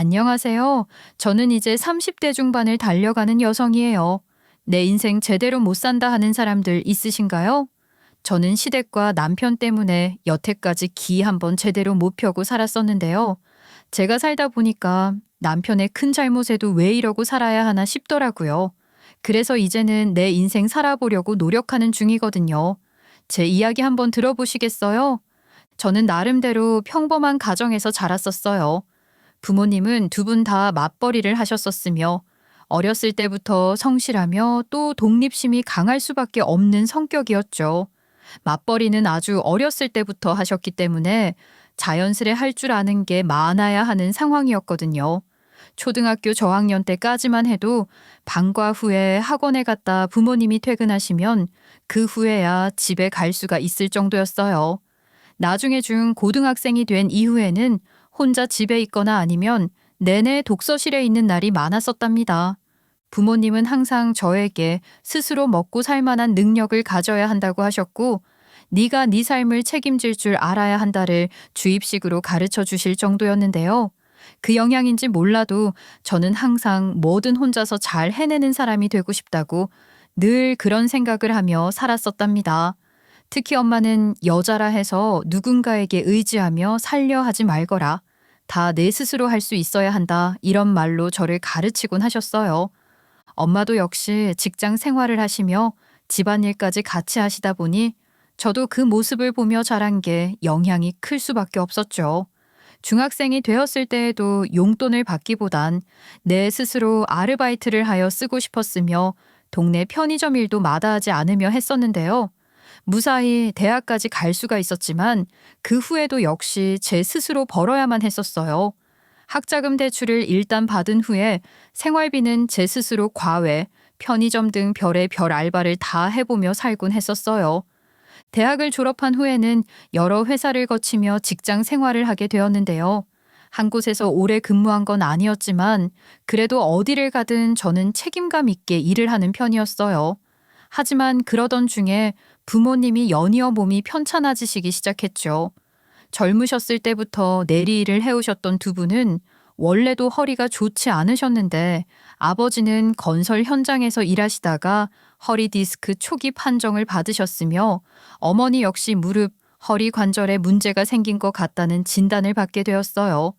안녕하세요. 저는 이제 30대 중반을 달려가는 여성이에요. 내 인생 제대로 못 산다 하는 사람들 있으신가요? 저는 시댁과 남편 때문에 여태까지 기 한번 제대로 못 펴고 살았었는데요. 제가 살다 보니까 남편의 큰 잘못에도 왜 이러고 살아야 하나 싶더라고요. 그래서 이제는 내 인생 살아보려고 노력하는 중이거든요. 제 이야기 한번 들어보시겠어요? 저는 나름대로 평범한 가정에서 자랐었어요. 부모님은 두 분 다 맞벌이를 하셨었으며 어렸을 때부터 성실하며 또 독립심이 강할 수밖에 없는 성격이었죠. 맞벌이는 아주 어렸을 때부터 하셨기 때문에 자연스레 할 줄 아는 게 많아야 하는 상황이었거든요. 초등학교 저학년 때까지만 해도 방과 후에 학원에 갔다 부모님이 퇴근하시면 그 후에야 집에 갈 수가 있을 정도였어요. 나중에 중 고등학생이 된 이후에는 혼자 집에 있거나 아니면 내내 독서실에 있는 날이 많았었답니다. 부모님은 항상 저에게 스스로 먹고 살 만한 능력을 가져야 한다고 하셨고, 네가 네 삶을 책임질 줄 알아야 한다를 주입식으로 가르쳐 주실 정도였는데요. 그 영향인지 몰라도 저는 항상 뭐든 혼자서 잘 해내는 사람이 되고 싶다고 늘 그런 생각을 하며 살았었답니다. 특히 엄마는 여자라 해서 누군가에게 의지하며 살려 하지 말거라. 다 내 스스로 할 수 있어야 한다. 이런 말로 저를 가르치곤 하셨어요. 엄마도 역시 직장 생활을 하시며 집안일까지 같이 하시다 보니 저도 그 모습을 보며 자란 게 영향이 클 수밖에 없었죠. 중학생이 되었을 때에도 용돈을 받기보단 내 스스로 아르바이트를 하여 쓰고 싶었으며 동네 편의점 일도 마다하지 않으며 했었는데요. 무사히 대학까지 갈 수가 있었지만 그 후에도 역시 제 스스로 벌어야만 했었어요. 학자금 대출을 일단 받은 후에 생활비는 제 스스로 과외, 편의점 등 별의 별 알바를 다 해보며 살곤 했었어요. 대학을 졸업한 후에는 여러 회사를 거치며 직장 생활을 하게 되었는데요. 한 곳에서 오래 근무한 건 아니었지만 그래도 어디를 가든 저는 책임감 있게 일을 하는 편이었어요. 하지만 그러던 중에 부모님이 연이어 몸이 편찮아지시기 시작했죠. 젊으셨을 때부터 내리일을 해오셨던 두 분은 원래도 허리가 좋지 않으셨는데 아버지는 건설 현장에서 일하시다가 허리 디스크 초기 판정을 받으셨으며 어머니 역시 무릎, 허리 관절에 문제가 생긴 것 같다는 진단을 받게 되었어요.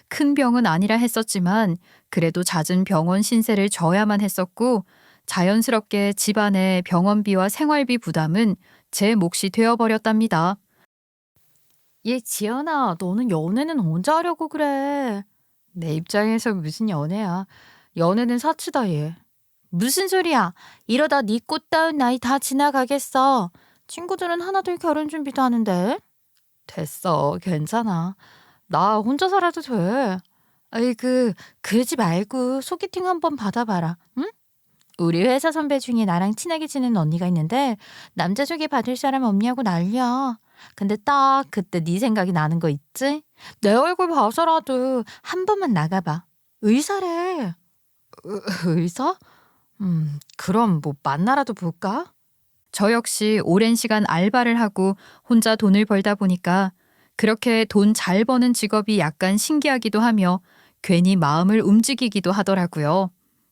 큰 병은 아니라 했었지만 그래도 잦은 병원 신세를 져야만 했었고 자연스럽게 집안의 병원비와 생활비 부담은 제 몫이 되어버렸답니다. 얘 지연아, 너는 연애는 언제 하려고 그래? 내 입장에서 무슨 연애야. 연애는 사치다, 얘. 무슨 소리야? 이러다 네 꽃다운 나이 다 지나가겠어. 친구들은 하나둘 결혼 준비도 하는데. 됐어, 괜찮아. 나 혼자 살아도 돼. 그러지 말고 소개팅 한번 받아봐라, 응? 우리 회사 선배 중에 나랑 친하게 지내는 언니가 있는데 남자 소개 받을 사람 없냐고 난리야. 근데 딱 그때 네 생각이 나는 거 있지? 내 얼굴 봐서라도 한 번만 나가봐. 의사래. 의사? 그럼 뭐 만나라도 볼까? 저 역시 오랜 시간 알바를 하고 혼자 돈을 벌다 보니까 그렇게 돈 잘 버는 직업이 약간 신기하기도 하며 괜히 마음을 움직이기도 하더라고요.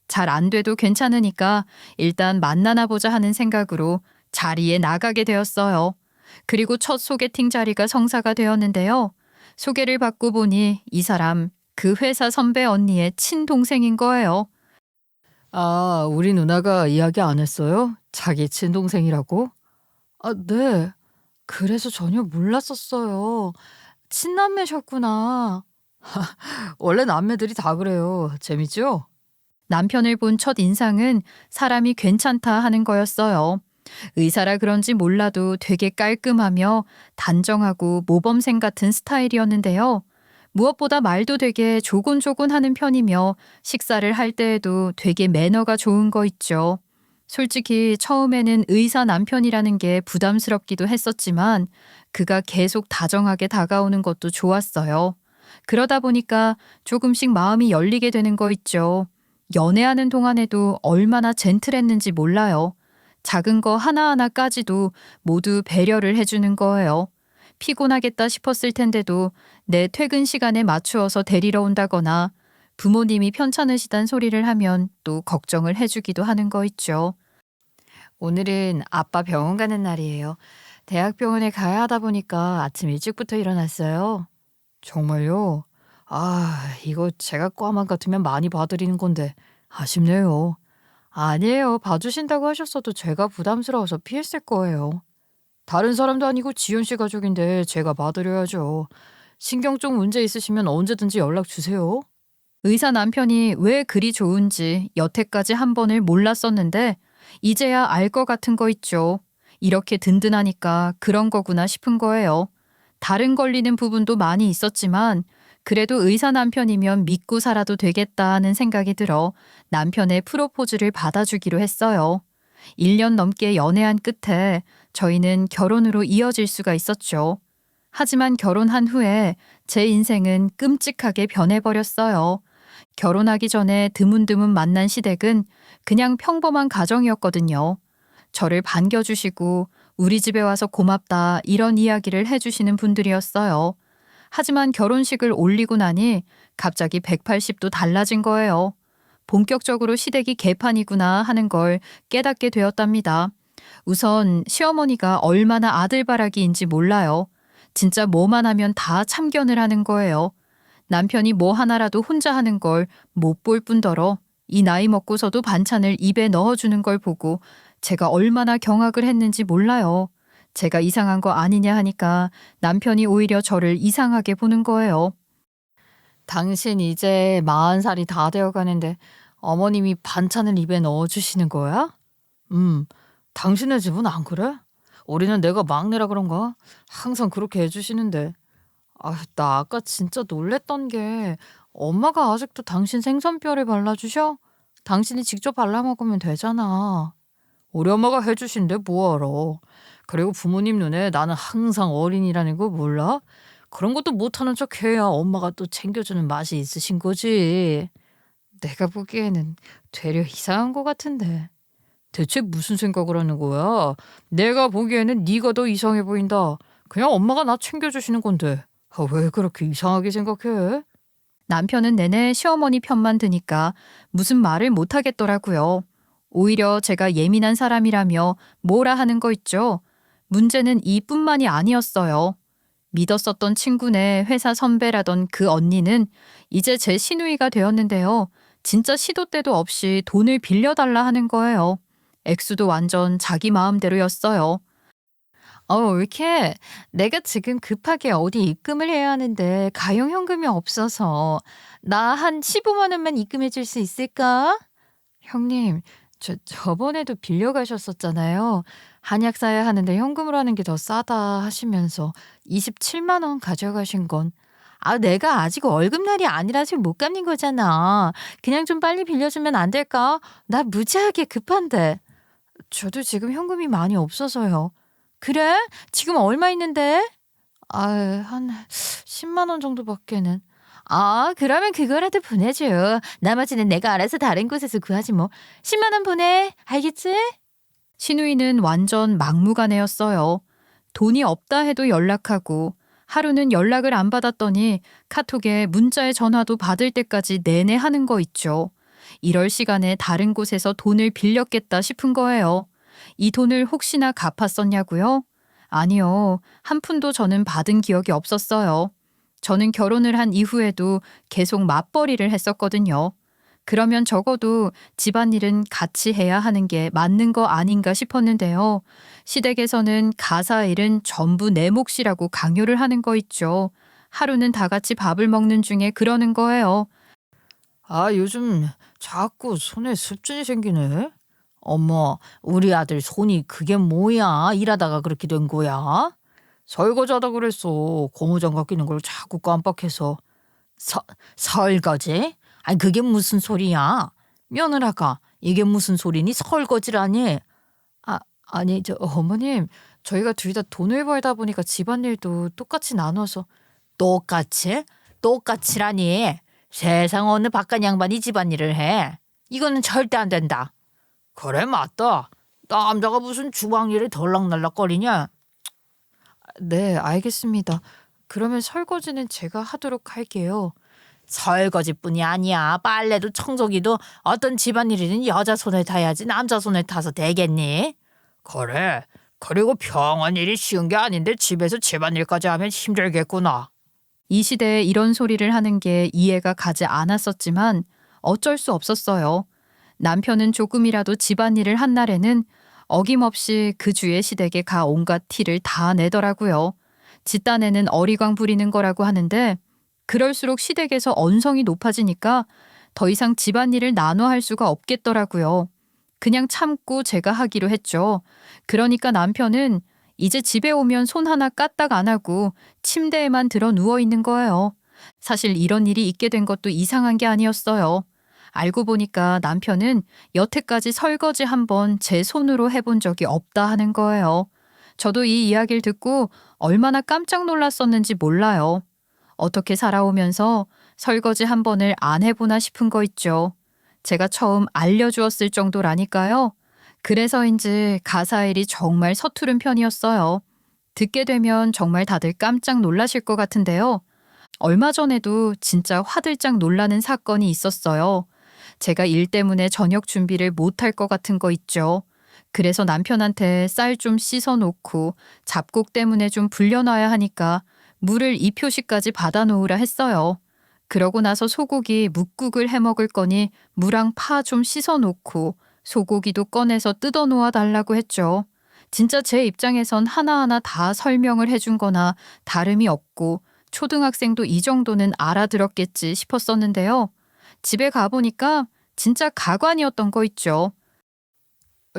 잘 안 돼도 괜찮으니까 일단 만나나 보자 하는 생각으로 자리에 나가게 되었어요. 그리고 첫 소개팅 자리가 성사가 되었는데요. 소개를 받고 보니 이 사람 그 회사 선배 언니의 친동생인 거예요. 아, 우리 누나가 이야기 안 했어요? 자기 친동생이라고? 아, 네. 그래서 전혀 몰랐었어요. 친남매셨구나. 원래 남매들이 다 그래요. 재밌죠? 남편을 본 첫 인상은 사람이 괜찮다 하는 거였어요. 의사라 그런지 몰라도 되게 깔끔하며 단정하고 모범생 같은 스타일이었는데요. 무엇보다 말도 되게 조곤조곤하는 편이며 식사를 할 때에도 되게 매너가 좋은 거 있죠. 솔직히 처음에는 의사 남편이라는 게 부담스럽기도 했었지만 그가 계속 다정하게 다가오는 것도 좋았어요. 그러다 보니까 조금씩 마음이 열리게 되는 거 있죠. 연애하는 동안에도 얼마나 젠틀했는지 몰라요. 작은 거 하나하나까지도 모두 배려를 해주는 거예요. 피곤하겠다 싶었을 텐데도 내 퇴근 시간에 맞추어서 데리러 온다거나 부모님이 편찮으시단 소리를 하면 또 걱정을 해주기도 하는 거 있죠. 오늘은 아빠 병원 가는 날이에요. 대학병원에 가야 하다 보니까 아침 일찍부터 일어났어요. 정말요? 아, 이거 제가 과만 같으면 많이 봐드리는 건데 아쉽네요. 아니에요. 봐주신다고 하셨어도 제가 부담스러워서 피했을 거예요. 다른 사람도 아니고 지연 씨 가족인데 제가 봐드려야죠. 신경 쪽 문제 있으시면 언제든지 연락 주세요. 의사 남편이 왜 그리 좋은지 여태까지 한 번을 몰랐었는데 이제야 알 것 같은 거 있죠. 이렇게 든든하니까 그런 거구나 싶은 거예요. 다른 걸리는 부분도 많이 있었지만 그래도 의사 남편이면 믿고 살아도 되겠다 하는 생각이 들어 남편의 프로포즈를 받아주기로 했어요. 1년 넘게 연애한 끝에 저희는 결혼으로 이어질 수가 있었죠. 하지만 결혼한 후에 제 인생은 끔찍하게 변해버렸어요. 결혼하기 전에 드문드문 만난 시댁은 그냥 평범한 가정이었거든요. 저를 반겨주시고 우리 집에 와서 고맙다 이런 이야기를 해주시는 분들이었어요. 하지만 결혼식을 올리고 나니 갑자기 180도 달라진 거예요. 본격적으로 시댁이 개판이구나 하는 걸 깨닫게 되었답니다. 우선 시어머니가 얼마나 아들바라기인지 몰라요. 진짜 뭐만 하면 다 참견을 하는 거예요. 남편이 뭐 하나라도 혼자 하는 걸 못 볼 뿐더러 이 나이 먹고서도 반찬을 입에 넣어주는 걸 보고 제가 얼마나 경악을 했는지 몰라요. 제가 이상한 거 아니냐 하니까 남편이 오히려 저를 이상하게 보는 거예요. 당신 이제 40살이 다 되어 가는데 어머님이 반찬을 입에 넣어주시는 거야? 당신네 집은 안 그래? 우리는 내가 막내라 그런가? 항상 그렇게 해주시는데. 아, 나 아까 진짜 놀랬던 게 엄마가 아직도 당신 생선뼈를 발라주셔? 당신이 직접 발라 먹으면 되잖아. 우리 엄마가 해주신데 뭐하러. 그리고 부모님 눈에 나는 항상 어린이라는 거 몰라? 그런 것도 못하는 척 해야 엄마가 또 챙겨주는 맛이 있으신 거지. 내가 보기에는 되려 이상한 것 같은데. 대체 무슨 생각을 하는 거야? 내가 보기에는 네가 더 이상해 보인다. 그냥 엄마가 나 챙겨주시는 건데. 아, 왜 그렇게 이상하게 생각해? 남편은 내내 시어머니 편만 드니까 무슨 말을 못 하겠더라고요. 오히려 제가 예민한 사람이라며 뭐라 하는 거 있죠. 문제는 이뿐만이 아니었어요. 믿었었던 친구네 회사 선배라던 그 언니는 이제 제 시누이가 되었는데요. 진짜 시도 때도 없이 돈을 빌려달라 하는 거예요. 액수도 완전 자기 마음대로였어요. 왜 이렇게 내가 지금 급하게 어디 입금을 해야 하는데 가용현금이 없어서 나 한 15만 원만 입금해 줄 수 있을까? 형님, 저번에도 빌려가셨었잖아요. 한약 사야 하는데 현금으로 하는 게 더 싸다 하시면서 27만 원 가져가신 건. 아, 내가 아직 월급날이 아니라서 못 갚는 거잖아. 그냥 좀 빨리 빌려주면 안 될까? 나 무지하게 급한데. 저도 지금 현금이 많이 없어서요. 그래? 지금 얼마 있는데? 한 10만 원 정도밖에는. 아, 그러면 그거라도 보내줘. 나머지는 내가 알아서 다른 곳에서 구하지 뭐. 10만 원 보내. 알겠지? 시누이는 완전 막무가내였어요. 돈이 없다 해도 연락하고 하루는 연락을 안 받았더니 카톡에 문자에 전화도 받을 때까지 내내 하는 거 있죠. 이럴 시간에 다른 곳에서 돈을 빌렸겠다 싶은 거예요. 이 돈을 혹시나 갚았었냐고요? 아니요. 한 푼도 저는 받은 기억이 없었어요. 저는 결혼을 한 이후에도 계속 맞벌이를 했었거든요. 그러면 적어도 집안일은 같이 해야 하는 게 맞는 거 아닌가 싶었는데요. 시댁에서는 가사일은 전부 내 몫이라고 강요를 하는 거 있죠. 하루는 다 같이 밥을 먹는 중에 그러는 거예요. 아, 요즘 자꾸 손에 습진이 생기네. 어머, 우리 아들 손이 그게 뭐야? 일하다가 그렇게 된 거야? 설거지하다 그랬어. 고무장갑 끼는 걸 자꾸 깜빡해서. 설거지? 아니, 그게 무슨 소리야? 며느라가 이게 무슨 소리니? 설거지라니? 아니, 어머님, 저희가 둘 다 돈을 벌다 보니까 집안일도 똑같이 나눠서. 똑같이? 똑같이라니? 세상 어느 바깥 양반이 집안일을 해? 이거는 절대 안 된다. 그래, 맞다. 남자가 무슨 주방일에 덜락날락거리냐? 네, 알겠습니다. 그러면 설거지는 제가 하도록 할게요. 설거지뿐이 아니야. 빨래도 청소기도 어떤 집안일이든 여자 손을 타야지 남자 손을 타서 되겠니? 그래. 그리고 병원 일이 쉬운 게 아닌데 집에서 집안일까지 하면 힘들겠구나. 이 시대에 이런 소리를 하는 게 이해가 가지 않았었지만 어쩔 수 없었어요. 남편은 조금이라도 집안일을 한 날에는 어김없이 그 주의 시댁에 가 온갖 티를 다 내더라고요. 집단에는 어리광 부리는 거라고 하는데 그럴수록 시댁에서 언성이 높아지니까 더 이상 집안일을 나눠 할 수가 없겠더라고요. 그냥 참고 제가 하기로 했죠. 그러니까 남편은 이제 집에 오면 손 하나 까딱 안 하고 침대에만 들어 누워 있는 거예요. 사실 이런 일이 있게 된 것도 이상한 게 아니었어요. 알고 보니까 남편은 여태까지 설거지 한번 제 손으로 해본 적이 없다 하는 거예요. 저도 이 이야기를 듣고 얼마나 깜짝 놀랐었는지 몰라요. 어떻게 살아오면서 설거지 한 번을 안 해보나 싶은 거 있죠. 제가 처음 알려주었을 정도라니까요. 그래서인지 가사일이 정말 서투른 편이었어요. 듣게 되면 정말 다들 깜짝 놀라실 것 같은데요. 얼마 전에도 진짜 화들짝 놀라는 사건이 있었어요. 제가 일 때문에 저녁 준비를 못할 것 같은 거 있죠. 그래서 남편한테 쌀 좀 씻어 놓고 잡곡 때문에 좀 불려놔야 하니까 물을 2표시까지 받아놓으라 했어요. 그러고 나서 소고기 묵국을 해 먹을 거니 무랑 파 좀 씻어 놓고 소고기도 꺼내서 뜯어 놓아 달라고 했죠. 진짜 제 입장에선 하나하나 다 설명을 해준 거나 다름이 없고 초등학생도 이 정도는 알아들었겠지 싶었었는데요. 집에 가보니까 진짜 가관이었던 거 있죠.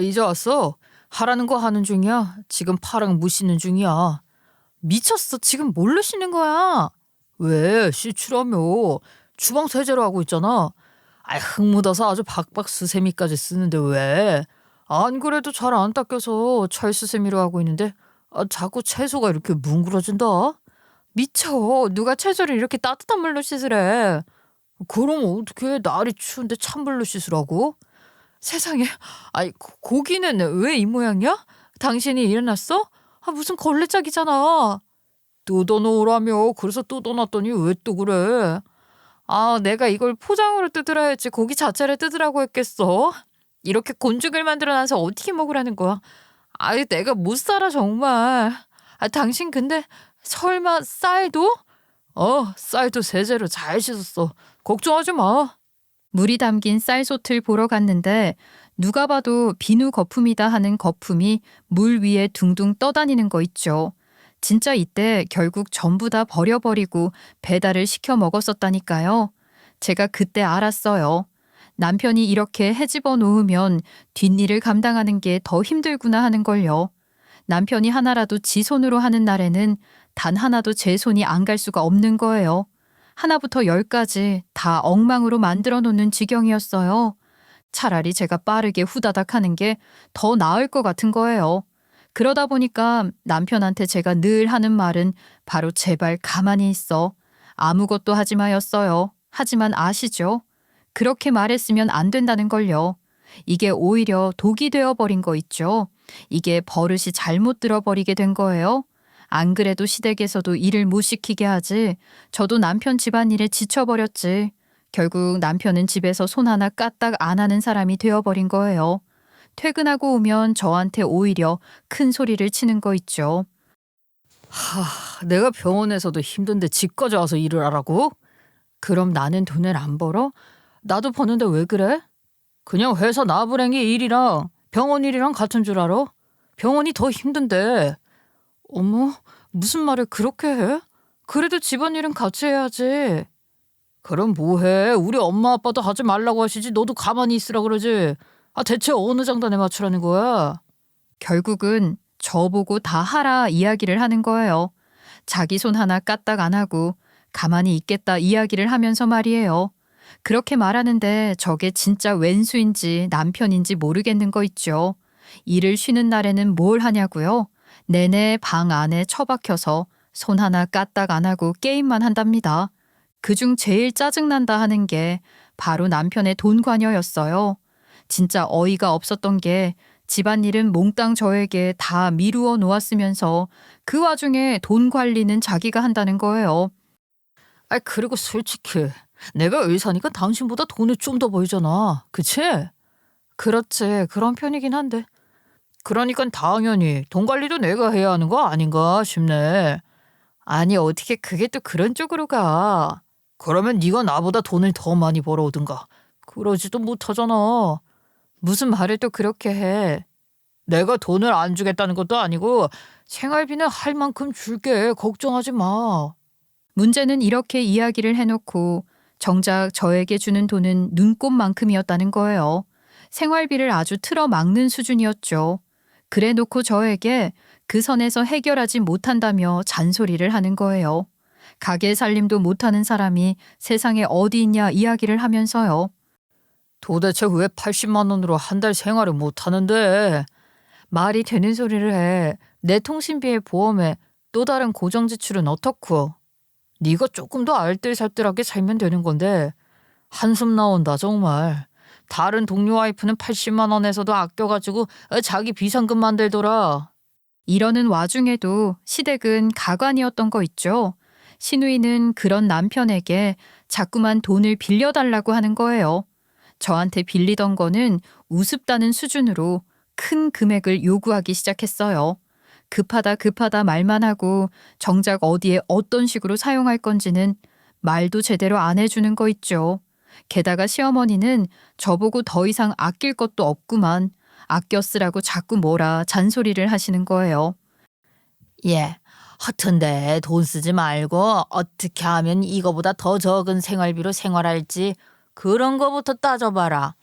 이제 왔어. 하라는 거 하는 중이야. 지금 파랑 무 씻는 중이야. 미쳤어. 지금 뭘로 씻는 거야? 왜? 씻으라며. 주방 세제로 하고 있잖아. 흙 묻어서 아주 박박 수세미까지 쓰는데 왜? 안 그래도 잘 안 닦여서 철수세미로 하고 있는데 자꾸 채소가 이렇게 뭉그러진다. 미쳐. 누가 채소를 이렇게 따뜻한 물로 씻으래. 그럼 어떻게 날이 추운데 찬물로 씻으라고? 세상에. 고기는 왜 이 모양이야? 당신이 일어났어? 무슨 걸레짝이잖아. 뜯어놓으라며. 그래서 뜯어놨더니 왜 또 그래? 내가 이걸 포장으로 뜯으라 했지 고기 자체를 뜯으라고 했겠어? 이렇게 곤죽을 만들어놔서 어떻게 먹으라는 거야? 내가 못 살아 정말. 당신 근데 설마 쌀도? 쌀도 세제로 잘 씻었어. 걱정하지 마. 물이 담긴 쌀솥을 보러 갔는데 누가 봐도 비누 거품이다 하는 거품이 물 위에 둥둥 떠다니는 거 있죠. 진짜 이때 결국 전부 다 버려버리고 배달을 시켜 먹었었다니까요. 제가 그때 알았어요. 남편이 이렇게 헤집어 놓으면 뒷일을 감당하는 게 더 힘들구나 하는 걸요. 남편이 하나라도 지 손으로 하는 날에는 단 하나도 제 손이 안 갈 수가 없는 거예요. 하나부터 10까지 다 엉망으로 만들어 놓는 지경이었어요. 차라리 제가 빠르게 후다닥 하는 게 더 나을 것 같은 거예요. 그러다 보니까 남편한테 제가 늘 하는 말은 바로 제발 가만히 있어. 아무것도 하지 마였어요. 하지만 아시죠? 그렇게 말했으면 안 된다는 걸요. 이게 오히려 독이 되어버린 거 있죠. 이게 버릇이 잘못 들어버리게 된 거예요. 안 그래도 시댁에서도 일을 못 시키게 하지. 저도 남편 집안일에 지쳐버렸지. 결국 남편은 집에서 손 하나 까딱 안 하는 사람이 되어버린 거예요. 퇴근하고 오면 저한테 오히려 큰 소리를 치는 거 있죠. 내가 병원에서도 힘든데 집까지 와서 일을 하라고? 그럼 나는 돈을 안 벌어? 나도 버는데 왜 그래? 그냥 회사 나부랭이 일이랑 병원 일이랑 같은 줄 알아? 병원이 더 힘든데. 어머, 무슨 말을 그렇게 해? 그래도 집안일은 같이 해야지. 그럼 뭐해? 우리 엄마 아빠도 하지 말라고 하시지 너도 가만히 있으라 그러지. 대체 어느 장단에 맞추라는 거야? 결국은 저보고 다 하라 이야기를 하는 거예요. 자기 손 하나 까딱 안 하고 가만히 있겠다 이야기를 하면서 말이에요. 그렇게 말하는데 저게 진짜 왼수인지 남편인지 모르겠는 거 있죠. 일을 쉬는 날에는 뭘 하냐고요? 내내 방 안에 처박혀서 손 하나 까딱 안 하고 게임만 한답니다. 그중 제일 짜증난다 하는 게 바로 남편의 돈 관여였어요. 진짜 어이가 없었던 게 집안일은 몽땅 저에게 다 미루어 놓았으면서 그 와중에 돈 관리는 자기가 한다는 거예요. 그리고 솔직히 내가 의사니까 당신보다 돈을 좀 더 벌잖아. 그치? 그렇지. 그런 편이긴 한데. 그러니까 당연히 돈 관리도 내가 해야 하는 거 아닌가 싶네. 아니 어떻게 그게 또 그런 쪽으로 가. 그러면 네가 나보다 돈을 더 많이 벌어오든가. 그러지도 못하잖아. 무슨 말을 또 그렇게 해. 내가 돈을 안 주겠다는 것도 아니고 생활비는 할 만큼 줄게. 걱정하지 마. 문제는 이렇게 이야기를 해놓고 정작 저에게 주는 돈은 눈꼽만큼이었다는 거예요. 생활비를 아주 틀어막는 수준이었죠. 그래 놓고 저에게 그 선에서 해결하지 못한다며 잔소리를 하는 거예요. 가게 살림도 못하는 사람이 세상에 어디 있냐 이야기를 하면서요. 도대체 왜 80만 원으로 한 달 생활을 못하는데? 말이 되는 소리를 해. 내 통신비에 보험에 또 다른 고정 지출은 어떻고? 네가 조금 더 알뜰살뜰하게 살면 되는 건데 한숨 나온다 정말. 다른 동료 와이프는 80만 원에서도 아껴가지고 자기 비상금 만들더라. 이러는 와중에도 시댁은 가관이었던 거 있죠. 시누이는 그런 남편에게 자꾸만 돈을 빌려달라고 하는 거예요. 저한테 빌리던 거는 우습다는 수준으로 큰 금액을 요구하기 시작했어요. 급하다 말만 하고 정작 어디에 어떤 식으로 사용할 건지는 말도 제대로 안 해주는 거 있죠. 게다가 시어머니는 저보고 더 이상 아낄 것도 없구만 아껴 쓰라고 자꾸 뭐라 잔소리를 하시는 거예요. 예, 허튼데 돈 쓰지 말고 어떻게 하면 이거보다 더 적은 생활비로 생활할지 그런 거부터 따져봐라.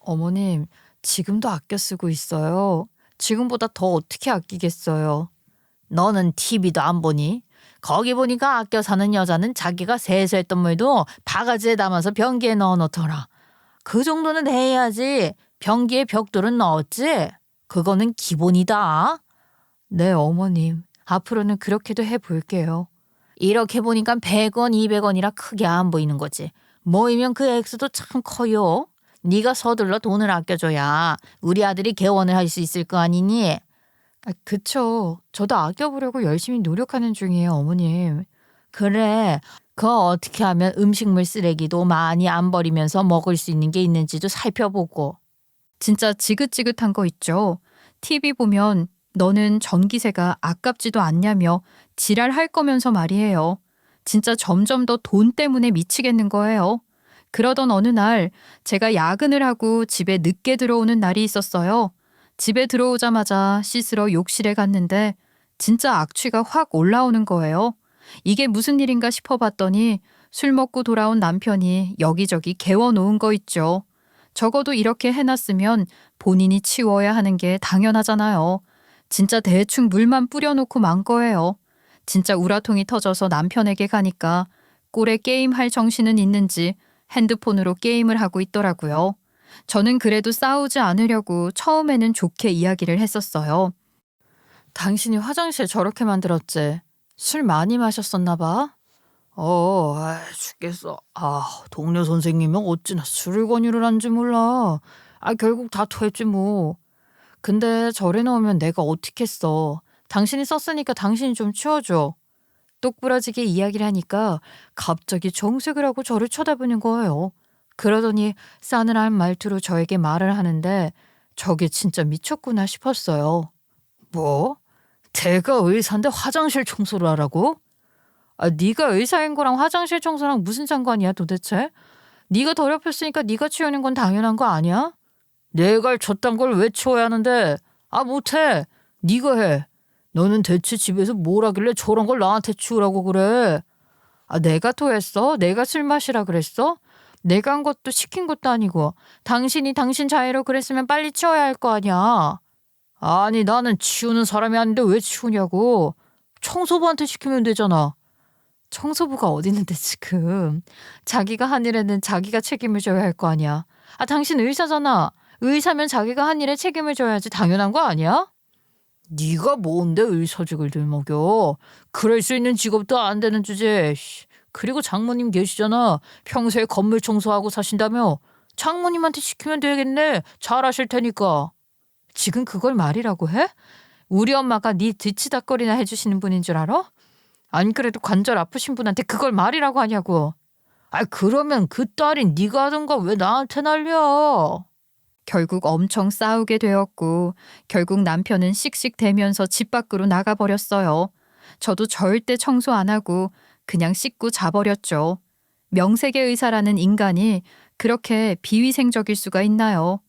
어머님, 지금도 아껴 쓰고 있어요. 지금보다 더 어떻게 아끼겠어요. 너는 TV도 안 보니? 거기 보니까 아껴 사는 여자는 자기가 세수했던 물도 바가지에 담아서 변기에 넣어놓더라. 그 정도는 해야지. 변기에 벽돌은 넣었지? 그거는 기본이다. 네, 어머님. 앞으로는 그렇게도 해볼게요. 이렇게 보니까 100원, 200원이라 크게 안 보이는 거지. 모이면 그 액수도 참 커요. 네가 서둘러 돈을 아껴줘야 우리 아들이 개원을 할 수 있을 거 아니니? 그쵸. 저도 아껴보려고 열심히 노력하는 중이에요, 어머님. 그래. 그거 어떻게 하면 음식물 쓰레기도 많이 안 버리면서 먹을 수 있는 게 있는지도 살펴보고. 진짜 지긋지긋한 거 있죠. TV 보면 너는 전기세가 아깝지도 않냐며 지랄할 거면서 말이에요. 진짜 점점 더 돈 때문에 미치겠는 거예요. 그러던 어느 날 제가 야근을 하고 집에 늦게 들어오는 날이 있었어요. 집에 들어오자마자 씻으러 욕실에 갔는데 진짜 악취가 확 올라오는 거예요. 이게 무슨 일인가 싶어봤더니 술 먹고 돌아온 남편이 여기저기 개워놓은 거 있죠. 적어도 이렇게 해놨으면 본인이 치워야 하는 게 당연하잖아요. 진짜 대충 물만 뿌려놓고 만 거예요. 진짜 우라통이 터져서 남편에게 가니까 꼴에 게임할 정신은 있는지 핸드폰으로 게임을 하고 있더라고요. 저는 그래도 싸우지 않으려고 처음에는 좋게 이야기를 했었어요. 당신이 화장실 저렇게 만들었지? 술 많이 마셨었나 봐? 죽겠어. 동료 선생님은 어찌나 술을 권유를 한지 몰라. 결국 다 토했지 뭐. 근데 절에 넣으면 내가 어떻게 써. 당신이 썼으니까 당신이 좀 치워줘. 똑부러지게 이야기를 하니까 갑자기 정색을 하고 저를 쳐다보는 거예요. 그러더니 싸늘한 말투로 저에게 말을 하는데 저게 진짜 미쳤구나 싶었어요. 뭐? 내가 의사인데 화장실 청소를 하라고? 네가 의사인 거랑 화장실 청소랑 무슨 상관이야 도대체? 네가 더럽혔으니까 네가 치우는 건 당연한 거 아니야? 내가 저딴 걸 왜 치워야 하는데? 못해. 네가 해. 너는 대체 집에서 뭘 하길래 저런 걸 나한테 치우라고 그래? 내가 토했어? 내가 술 마시라 그랬어? 내가 한 것도 시킨 것도 아니고 당신이 당신 자의로 그랬으면 빨리 치워야 할 거 아니야. 아니 나는 치우는 사람이 아닌데 왜 치우냐고. 청소부한테 시키면 되잖아. 청소부가 어디 있는데 지금. 자기가 한 일에는 자기가 책임을 져야 할 거 아니야. 당신 의사잖아. 의사면 자기가 한 일에 책임을 져야지 당연한 거 아니야? 네가 뭔데 의사직을 들먹여. 그럴 수 있는 직업도 안 되는 주제. 그리고 장모님 계시잖아. 평소에 건물 청소하고 사신다며. 장모님한테 시키면 되겠네. 잘하실 테니까. 지금 그걸 말이라고 해? 우리 엄마가 네 뒤치다거리나 해주시는 분인 줄 알아? 안 그래도 관절 아프신 분한테 그걸 말이라고 하냐고. 아, 그러면 그 딸이 네가 하던가 왜 나한테 날려? 결국 엄청 싸우게 되었고 결국 남편은 씩씩대면서 집 밖으로 나가버렸어요. 저도 절대 청소 안 하고 그냥 씻고 자버렸죠. 명색의 의사라는 인간이 그렇게 비위생적일 수가 있나요?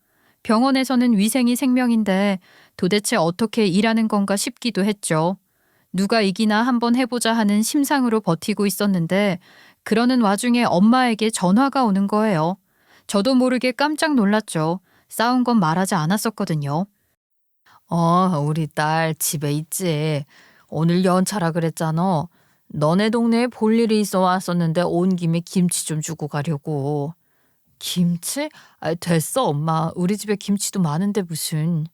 병원에서는 위생이 생명인데 도대체 어떻게 일하는 건가 싶기도 했죠. 누가 이기나 한번 해보자 하는 심상으로 버티고 있었는데 그러는 와중에 엄마에게 전화가 오는 거예요. 저도 모르게 깜짝 놀랐죠. 싸운 건 말하지 않았었거든요. 우리 딸 집에 있지. 오늘 연차라 그랬잖아. 너네 동네에 볼 일이 있어 왔었는데 온 김에 김치 좀 주고 가려고. 김치? 아, 됐어, 엄마. 우리 집에 김치도 많은데 무슨.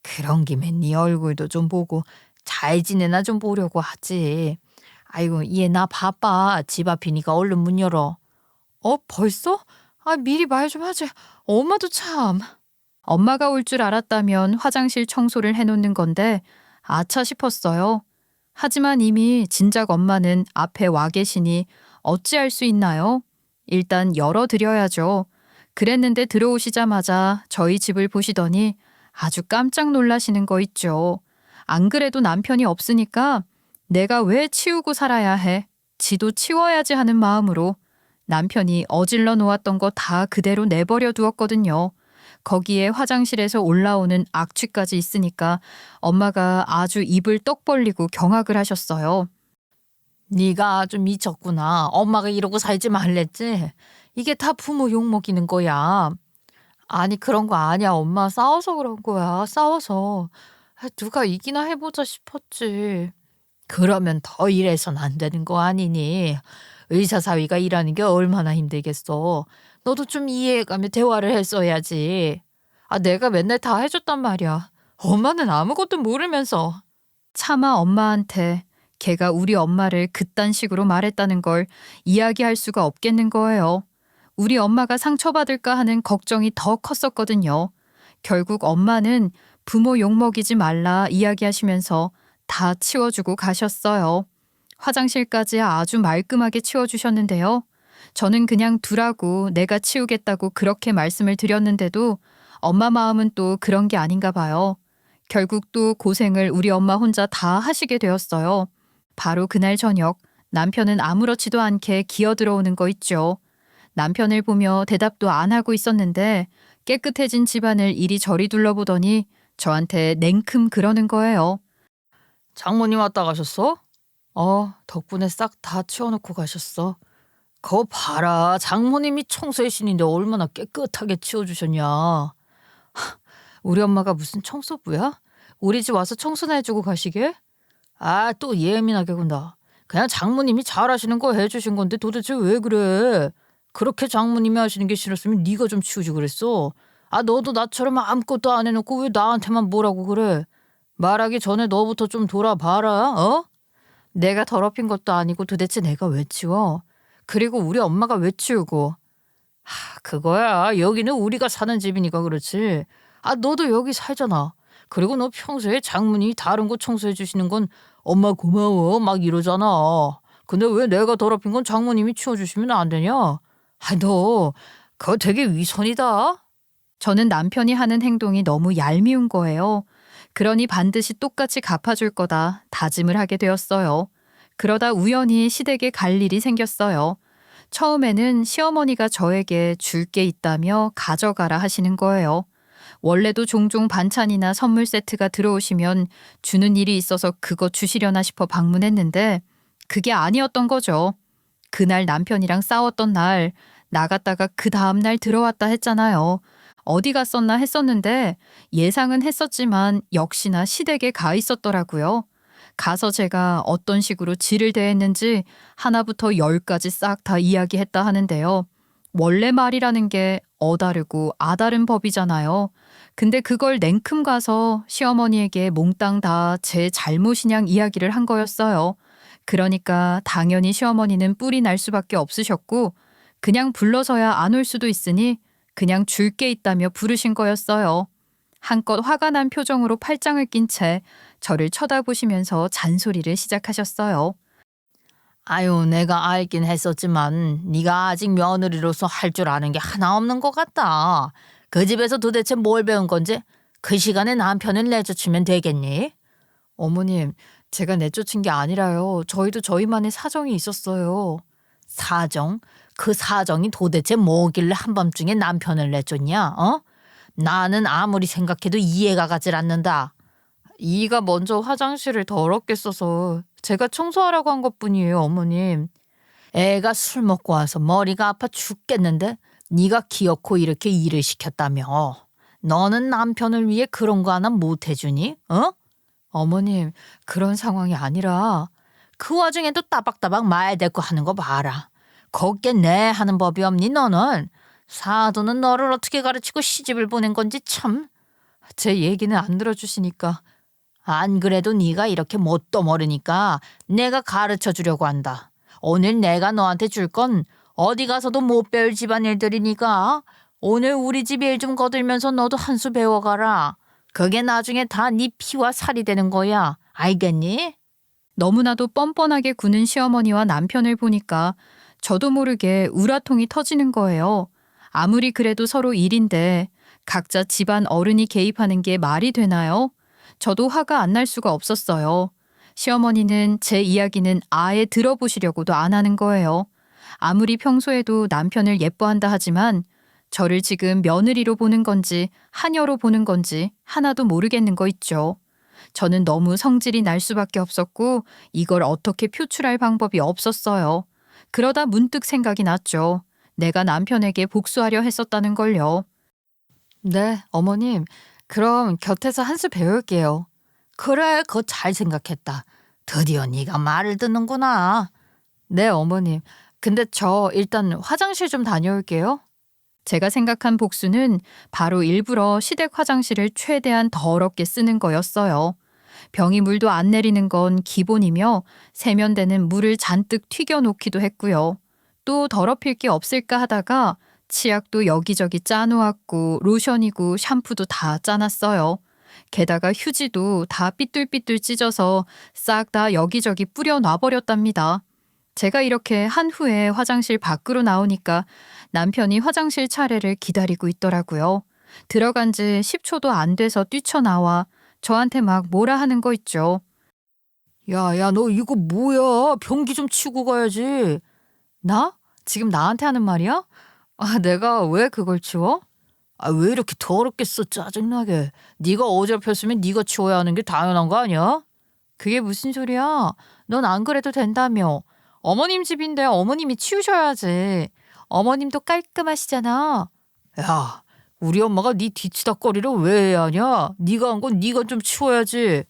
그런 김에 네 얼굴도 좀 보고 잘 지내나 좀 보려고 하지. 아이고, 얘 나 바빠. 집 앞이니까 얼른 문 열어. 벌써? 아, 미리 말 좀 하지. 엄마도 참. 엄마가 올 줄 알았다면 화장실 청소를 해놓는 건데 아차 싶었어요. 하지만 이미 진작 엄마는 앞에 와 계시니 어찌할 수 있나요? 일단 열어드려야죠. 그랬는데 들어오시자마자 저희 집을 보시더니 아주 깜짝 놀라시는 거 있죠. 안 그래도 남편이 없으니까 내가 왜 치우고 살아야 해? 지도 치워야지 하는 마음으로 남편이 어질러 놓았던 거 다 그대로 내버려 두었거든요. 거기에 화장실에서 올라오는 악취까지 있으니까 엄마가 아주 입을 떡 벌리고 경악을 하셨어요. 네가 좀 미쳤구나. 엄마가 이러고 살지 말랬지. 이게 다 부모 욕먹이는 거야. 아니, 그런 거 아니야. 엄마 싸워서 그런 거야. 싸워서. 누가 이기나 해보자 싶었지. 그러면 더 이래선 안 되는 거 아니니? 의사 사위가 일하는 게 얼마나 힘들겠어. 너도 좀 이해해가며 대화를 했어야지. 아, 내가 맨날 다 해줬단 말이야. 엄마는 아무것도 모르면서. 차마 엄마한테 걔가 우리 엄마를 그딴 식으로 말했다는 걸 이야기할 수가 없겠는 거예요. 우리 엄마가 상처받을까 하는 걱정이 더 컸었거든요. 결국 엄마는 부모 욕먹이지 말라 이야기하시면서 다 치워주고 가셨어요. 화장실까지 아주 말끔하게 치워주셨는데요. 저는 그냥 두라고 내가 치우겠다고 그렇게 말씀을 드렸는데도 엄마 마음은 또 그런 게 아닌가 봐요. 결국 또 고생을 우리 엄마 혼자 다 하시게 되었어요. 바로 그날 저녁 남편은 아무렇지도 않게 기어 들어오는 거 있죠. 남편을 보며 대답도 안 하고 있었는데 깨끗해진 집안을 이리저리 둘러보더니 저한테 냉큼 그러는 거예요. 장모님 왔다 가셨어? 덕분에 싹 다 치워놓고 가셨어. 거 봐라. 장모님이 청소의 신인데 얼마나 깨끗하게 치워주셨냐. 우리 엄마가 무슨 청소부야? 우리 집 와서 청소나 해주고 가시게? 아, 또 예민하게 군다. 그냥 장모님이 잘하시는 거 해주신 건데 도대체 왜 그래? 그렇게 장모님이 하시는 게 싫었으면 네가 좀 치우지 그랬어. 아, 너도 나처럼 아무것도 안 해놓고 왜 나한테만 뭐라고 그래? 말하기 전에 너부터 좀 돌아봐라. 내가 더럽힌 것도 아니고 도대체 내가 왜 치워? 그리고 우리 엄마가 왜 치우고? 그거야. 여기는 우리가 사는 집이니까 그렇지. 아, 너도 여기 살잖아. 그리고 너 평소에 장모님이 다른 곳 청소해 주시는 건 엄마 고마워 막 이러잖아. 근데 왜 내가 더럽힌 건 장모님이 치워주시면 안 되냐? 너 그거 되게 위선이다. 저는 남편이 하는 행동이 너무 얄미운 거예요. 그러니 반드시 똑같이 갚아줄 거다 다짐을 하게 되었어요. 그러다 우연히 시댁에 갈 일이 생겼어요. 처음에는 시어머니가 저에게 줄 게 있다며 가져가라 하시는 거예요. 원래도 종종 반찬이나 선물 세트가 들어오시면 주는 일이 있어서 그거 주시려나 싶어 방문했는데 그게 아니었던 거죠. 그날 남편이랑 싸웠던 날 나갔다가 그 다음날 들어왔다 했잖아요. 어디 갔었나 했었는데 예상은 했었지만 역시나 시댁에 가 있었더라고요. 가서 제가 어떤 식으로 질을 대했는지 하나부터 열까지 싹 다 이야기했다 하는데요. 원래 말이라는 게 어다르고 아다른 법이잖아요. 근데 그걸 냉큼 가서 시어머니에게 몽땅 다 제 잘못이냥 이야기를 한 거였어요. 그러니까 당연히 시어머니는 뿔이 날 수밖에 없으셨고 그냥 불러서야 안 올 수도 있으니 그냥 줄 게 있다며 부르신 거였어요. 한껏 화가 난 표정으로 팔짱을 낀 채 저를 쳐다보시면서 잔소리를 시작하셨어요. 아유, 내가 알긴 했었지만 네가 아직 며느리로서 할 줄 아는 게 하나 없는 것 같다. 그 집에서 도대체 뭘 배운 건지 그 시간에 남편을 내쫓으면 되겠니? 어머님, 제가 내쫓은 게 아니라요. 저희도 저희만의 사정이 있었어요. 사정? 그 사정이 도대체 뭐길래 한밤중에 남편을 내쫓냐? 어? 나는 아무리 생각해도 이해가 가질 않는다. 이가 먼저 화장실을 더럽게 써서 제가 청소하라고 한 것뿐이에요, 어머님. 애가 술 먹고 와서 머리가 아파 죽겠는데 네가 기어코 이렇게 일을 시켰다며. 너는 남편을 위해 그런 거 하나 못 해주니? 어? 어머님, 그런 상황이 아니라 그 와중에도 따박따박 말 대꾸 하는 거 봐라. 거기에 내 하는 법이 없니 너는? 사도는 너를 어떻게 가르치고 시집을 보낸 건지 참. 제 얘기는 안 들어주시니까. 안 그래도 네가 이렇게 뭣도 모르니까 내가 가르쳐 주려고 한다. 오늘 내가 너한테 줄 건 어디 가서도 못 배울 집안일들이니까 오늘 우리 집 일 좀 거들면서 너도 한 수 배워가라. 그게 나중에 다 네 피와 살이 되는 거야. 알겠니? 너무나도 뻔뻔하게 구는 시어머니와 남편을 보니까 저도 모르게 우라통이 터지는 거예요. 아무리 그래도 서로 일인데 각자 집안 어른이 개입하는 게 말이 되나요? 저도 화가 안 날 수가 없었어요. 시어머니는 제 이야기는 아예 들어보시려고도 안 하는 거예요. 아무리 평소에도 남편을 예뻐한다 하지만 저를 지금 며느리로 보는 건지 하녀로 보는 건지 하나도 모르겠는 거 있죠. 저는 너무 성질이 날 수밖에 없었고 이걸 어떻게 표출할 방법이 없었어요. 그러다 문득 생각이 났죠. 내가 남편에게 복수하려 했었다는 걸요. 네, 어머님. 그럼 곁에서 한 수 배울게요. 그래, 그거 잘 생각했다. 드디어 네가 말을 듣는구나. 네, 어머님. 근데 저 일단 화장실 좀 다녀올게요. 제가 생각한 복수는 바로 일부러 시댁 화장실을 최대한 더럽게 쓰는 거였어요. 병이 물도 안 내리는 건 기본이며 세면대는 물을 잔뜩 튀겨 놓기도 했고요. 또 더럽힐 게 없을까 하다가 치약도 여기저기 짜놓았고 로션이고 샴푸도 다 짜놨어요. 게다가 휴지도 다 삐뚤삐뚤 찢어서 싹 다 여기저기 뿌려 놔버렸답니다. 제가 이렇게 한 후에 화장실 밖으로 나오니까 남편이 화장실 차례를 기다리고 있더라고요. 들어간 지 10초도 안 돼서 뛰쳐나와 저한테 막 뭐라 하는 거 있죠. 야, 너 이거 뭐야? 변기 좀 치고 가야지. 나? 지금 나한테 하는 말이야? 아, 내가 왜 그걸 치워? 아, 왜 이렇게 더럽게 써 짜증나게. 네가 어설펐으면 네가 치워야 하는 게 당연한 거 아니야? 그게 무슨 소리야? 넌 안 그래도 된다며. 어머님 집인데 어머님이 치우셔야지. 어머님도 깔끔하시잖아. 야, 우리 엄마가 네 뒤치다꺼리를 왜 해야 하냐? 네가 한 건 네가 좀 치워야지.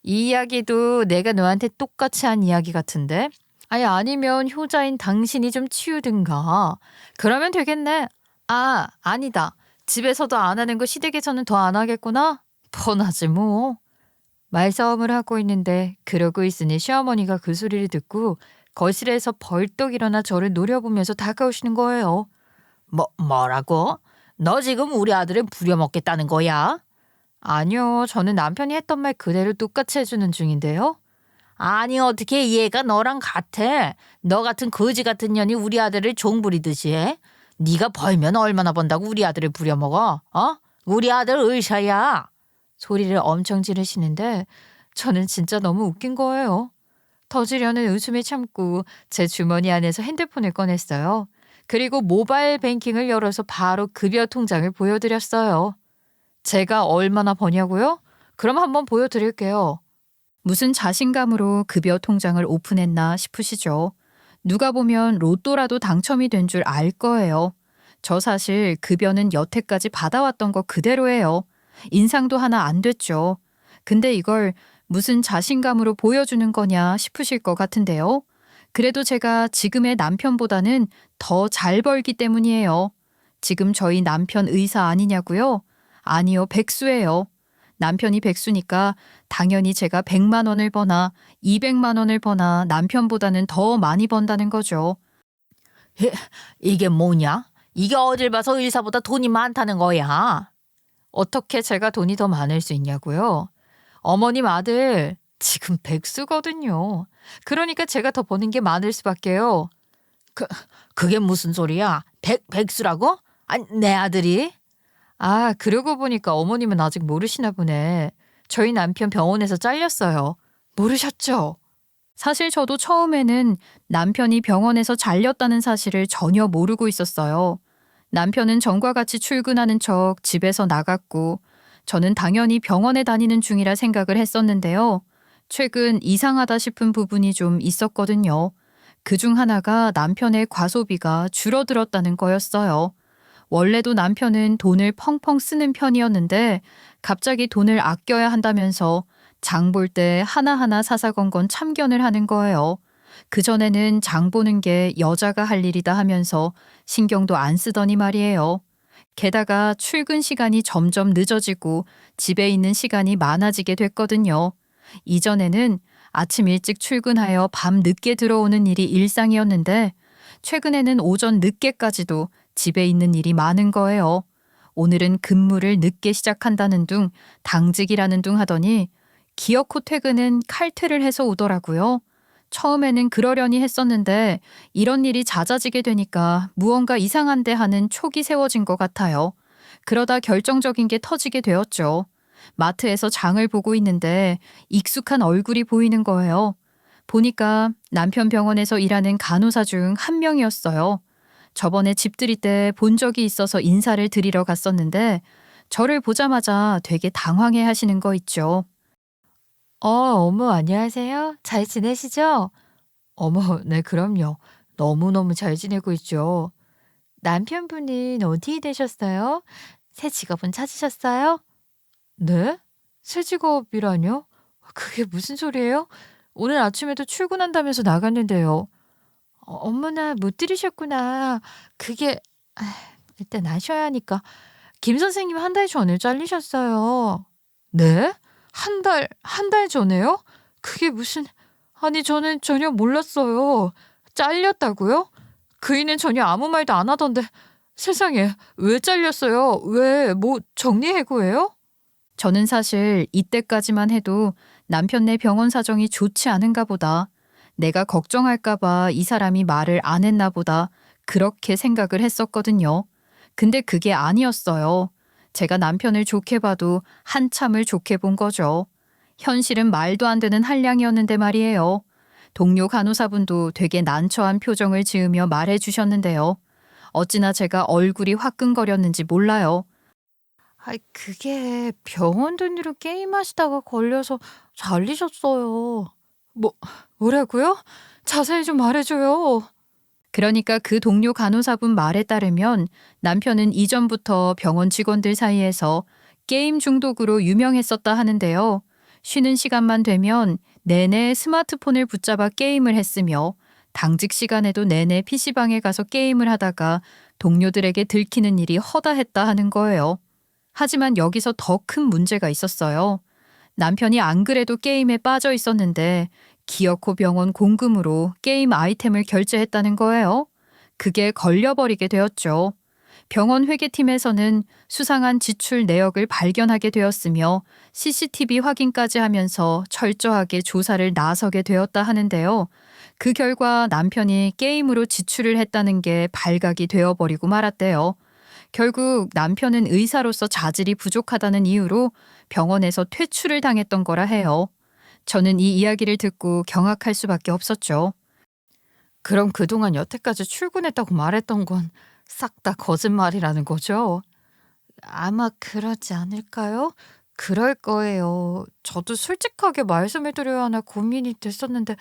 이 이야기도 내가 너한테 똑같이 한 이야기 같은데? 아니, 아니면 효자인 당신이 좀 치우든가. 그러면 되겠네. 아, 아니다. 집에서도 안 하는 거 시댁에서는 더 안 하겠구나? 뻔하지 뭐. 말싸움을 하고 있는데 그러고 있으니 시어머니가 그 소리를 듣고 거실에서 벌떡 일어나 저를 노려보면서 다가오시는 거예요. 뭐라고? 너 지금 우리 아들을 부려먹겠다는 거야? 아니요, 저는 남편이 했던 말 그대로 똑같이 해주는 중인데요. 아니, 어떻게 얘가 너랑 같아? 너 같은 거지 같은 년이 우리 아들을 종부리듯이 해? 네가 벌면 얼마나 번다고 우리 아들을 부려먹어? 어? 우리 아들 의사야. 소리를 엄청 지르시는데 저는 진짜 너무 웃긴 거예요. 터지려는 웃음을 참고 제 주머니 안에서 핸드폰을 꺼냈어요. 그리고 모바일 뱅킹을 열어서 바로 급여 통장을 보여드렸어요. 제가 얼마나 버냐고요? 그럼 한번 보여드릴게요. 무슨 자신감으로 급여 통장을 오픈했나 싶으시죠? 누가 보면 로또라도 당첨이 된 줄 알 거예요. 저 사실 급여는 여태까지 받아왔던 거 그대로예요. 인상도 하나 안 됐죠. 근데 이걸 무슨 자신감으로 보여주는 거냐 싶으실 것 같은데요. 그래도 제가 지금의 남편보다는 더 잘 벌기 때문이에요. 지금 저희 남편 의사 아니냐고요? 아니요, 백수예요. 남편이 백수니까 당연히 제가 100만 원을 버나 200만 원을 버나 남편보다는 더 많이 번다는 거죠. 이게 뭐냐? 이게 어딜 봐서 의사보다 돈이 많다는 거야. 어떻게 제가 돈이 더 많을 수 있냐고요? 어머님 아들, 지금 백수거든요. 그러니까 제가 더 버는 게 많을 수밖에요. 그게 무슨 소리야? 백수라고? 아니, 내 아들이? 아, 그러고 보니까 어머님은 아직 모르시나 보네. 저희 남편 병원에서 잘렸어요. 모르셨죠? 사실 저도 처음에는 남편이 병원에서 잘렸다는 사실을 전혀 모르고 있었어요. 남편은 전과 같이 출근하는 척 집에서 나갔고, 저는 당연히 병원에 다니는 중이라 생각을 했었는데요. 최근 이상하다 싶은 부분이 좀 있었거든요. 그중 하나가 남편의 과소비가 줄어들었다는 거였어요. 원래도 남편은 돈을 펑펑 쓰는 편이었는데 갑자기 돈을 아껴야 한다면서 장 볼 때 하나하나 사사건건 참견을 하는 거예요. 그전에는 장 보는 게 여자가 할 일이다 하면서 신경도 안 쓰더니 말이에요. 게다가 출근 시간이 점점 늦어지고 집에 있는 시간이 많아지게 됐거든요. 이전에는 아침 일찍 출근하여 밤 늦게 들어오는 일이 일상이었는데 최근에는 오전 늦게까지도 집에 있는 일이 많은 거예요. 오늘은 근무를 늦게 시작한다는 둥, 당직이라는 둥 하더니 기어코 퇴근은 칼퇴를 해서 오더라고요. 처음에는 그러려니 했었는데 이런 일이 잦아지게 되니까 무언가 이상한데 하는 촉이 세워진 것 같아요. 그러다 결정적인 게 터지게 되었죠. 마트에서 장을 보고 있는데 익숙한 얼굴이 보이는 거예요. 보니까 남편 병원에서 일하는 간호사 중 한 명이었어요. 저번에 집들이 때 본 적이 있어서 인사를 드리러 갔었는데 저를 보자마자 되게 당황해 하시는 거 있죠. 어머, 안녕하세요. 잘 지내시죠? 어머, 네, 그럼요. 너무너무 잘 지내고 있죠. 남편분은 어디 되셨어요? 새 직업은 찾으셨어요? 네? 새 직업이라뇨? 그게 무슨 소리예요? 오늘 아침에도 출근한다면서 나갔는데요. 어머나, 못 들으셨구나. 그게, 아, 일단 아셔야 하니까. 김 선생님 한 달 전에 잘리셨어요. 네? 한 달 전에요? 그게 무슨, 아니, 저는 전혀 몰랐어요. 잘렸다고요? 그이는 전혀 아무 말도 안 하던데. 세상에, 왜 잘렸어요? 왜, 뭐, 정리해고예요? 저는 사실 이때까지만 해도 남편네 병원 사정이 좋지 않은가 보다. 내가 걱정할까 봐 이 사람이 말을 안 했나 보다. 그렇게 생각을 했었거든요. 근데 그게 아니었어요. 제가 남편을 좋게 봐도 한참을 좋게 본 거죠. 현실은 말도 안 되는 한량이었는데 말이에요. 동료 간호사분도 되게 난처한 표정을 지으며 말해 주셨는데요. 어찌나 제가 얼굴이 화끈거렸는지 몰라요. 그게 병원 돈으로 게임하시다가 걸려서 잘리셨어요. 뭐, 뭐라고요? 자세히 좀 말해줘요. 그러니까 그 동료 간호사분 말에 따르면 남편은 이전부터 병원 직원들 사이에서 게임 중독으로 유명했었다 하는데요. 쉬는 시간만 되면 내내 스마트폰을 붙잡아 게임을 했으며 당직 시간에도 내내 PC방에 가서 게임을 하다가 동료들에게 들키는 일이 허다했다 하는 거예요. 하지만 여기서 더 큰 문제가 있었어요. 남편이 안 그래도 게임에 빠져 있었는데 기어코 병원 공금으로 게임 아이템을 결제했다는 거예요. 그게 걸려버리게 되었죠. 병원 회계팀에서는 수상한 지출 내역을 발견하게 되었으며 CCTV 확인까지 하면서 철저하게 조사를 나서게 되었다 하는데요. 그 결과 남편이 게임으로 지출을 했다는 게 발각이 되어버리고 말았대요. 결국 남편은 의사로서 자질이 부족하다는 이유로 병원에서 퇴출을 당했던 거라 해요. 저는 이 이야기를 듣고 경악할 수밖에 없었죠. 그럼 그동안 여태까지 출근했다고 말했던 건 싹 다 거짓말이라는 거죠? 아마 그러지 않을까요? 그럴 거예요. 저도 솔직하게 말씀을 드려야 하나 고민이 됐었는데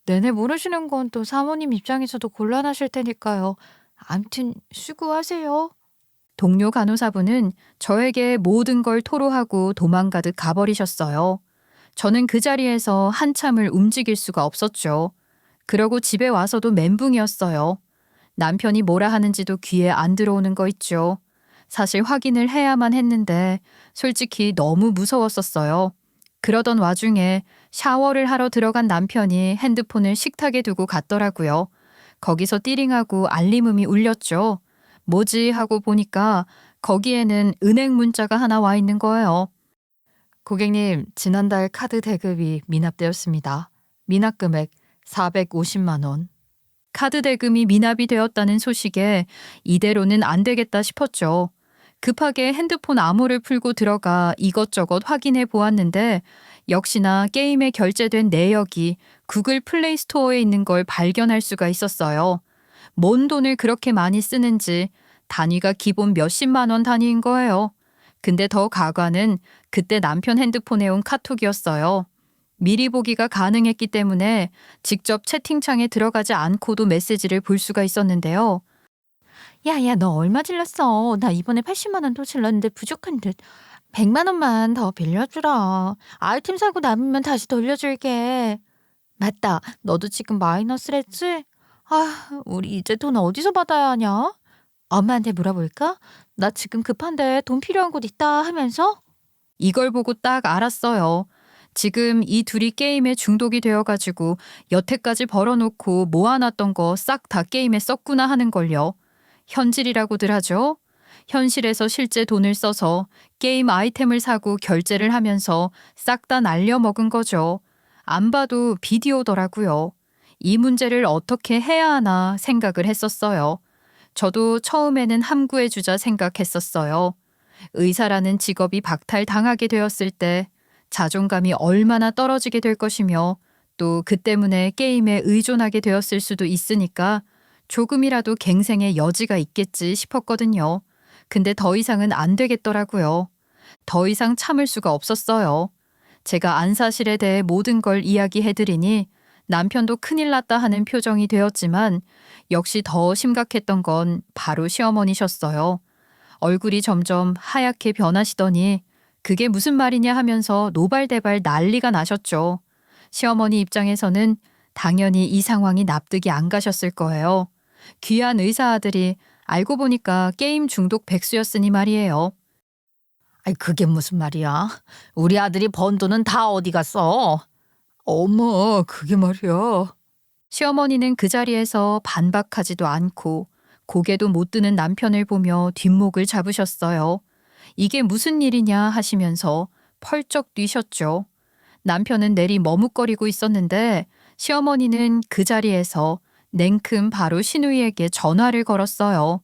내내 모르시는 건 또 사모님 입장에서도 곤란하실 테니까요. 암튼 수고하세요. 동료 간호사분은 저에게 모든 걸 토로하고 도망가듯 가버리셨어요. 저는 그 자리에서 한참을 움직일 수가 없었죠. 그러고 집에 와서도 멘붕이었어요. 남편이 뭐라 하는지도 귀에 안 들어오는 거 있죠. 사실 확인을 해야만 했는데 솔직히 너무 무서웠었어요. 그러던 와중에 샤워를 하러 들어간 남편이 핸드폰을 식탁에 두고 갔더라고요. 거기서 띠링하고 알림음이 울렸죠. 뭐지 하고 보니까 거기에는 은행 문자가 하나 와 있는 거예요. 고객님, 지난달 카드 대금이 미납되었습니다. 미납 금액 450만 원. 카드 대금이 미납이 되었다는 소식에 이대로는 안 되겠다 싶었죠. 급하게 핸드폰 암호를 풀고 들어가 이것저것 확인해 보았는데 역시나 게임에 결제된 내역이 구글 플레이 스토어에 있는 걸 발견할 수가 있었어요. 뭔 돈을 그렇게 많이 쓰는지 단위가 기본 몇십만 원 단위인 거예요. 근데 더 가관은 그때 남편 핸드폰에 온 카톡이었어요. 미리 보기가 가능했기 때문에 직접 채팅창에 들어가지 않고도 메시지를 볼 수가 있었는데요. 야야, 너 얼마 질렀어? 나 이번에 80만 원 또 질렀는데 부족한 듯. 100만 원만 더 빌려주라. 아이템 사고 남으면 다시 돌려줄게. 맞다. 너도 지금 마이너스랬지? 아, 우리 이제 돈 어디서 받아야 하냐? 엄마한테 물어볼까? 나 지금 급한데 돈 필요한 곳 있다 하면서? 이걸 보고 딱 알았어요. 지금 이 둘이 게임에 중독이 되어가지고 여태까지 벌어놓고 모아놨던 거 싹 다 게임에 썼구나 하는 걸요. 현질이라고들 하죠. 현실에서 실제 돈을 써서 게임 아이템을 사고 결제를 하면서 싹 다 날려먹은 거죠. 안 봐도 비디오더라고요. 이 문제를 어떻게 해야 하나 생각을 했었어요. 저도 처음에는 함구해주자 생각했었어요. 의사라는 직업이 박탈당하게 되었을 때 자존감이 얼마나 떨어지게 될 것이며 또 그 때문에 게임에 의존하게 되었을 수도 있으니까 조금이라도 갱생의 여지가 있겠지 싶었거든요. 근데 더 이상은 안 되겠더라고요. 더 이상 참을 수가 없었어요. 제가 안사실에 대해 모든 걸 이야기해드리니 남편도 큰일 났다 하는 표정이 되었지만 역시 더 심각했던 건 바로 시어머니셨어요. 얼굴이 점점 하얗게 변하시더니 그게 무슨 말이냐 하면서 노발대발 난리가 나셨죠. 시어머니 입장에서는 당연히 이 상황이 납득이 안 가셨을 거예요. 귀한 의사 아들이 알고 보니까 게임 중독 백수였으니 말이에요. 아이, 그게 무슨 말이야? 우리 아들이 번 돈은 다 어디 갔어? 엄마, 그게 말이야. 시어머니는 그 자리에서 반박하지도 않고 고개도 못 드는 남편을 보며 뒷목을 잡으셨어요. 이게 무슨 일이냐 하시면서 펄쩍 뛰셨죠. 남편은 내리 머뭇거리고 있었는데 시어머니는 그 자리에서 냉큼 바로 시누이에게 전화를 걸었어요.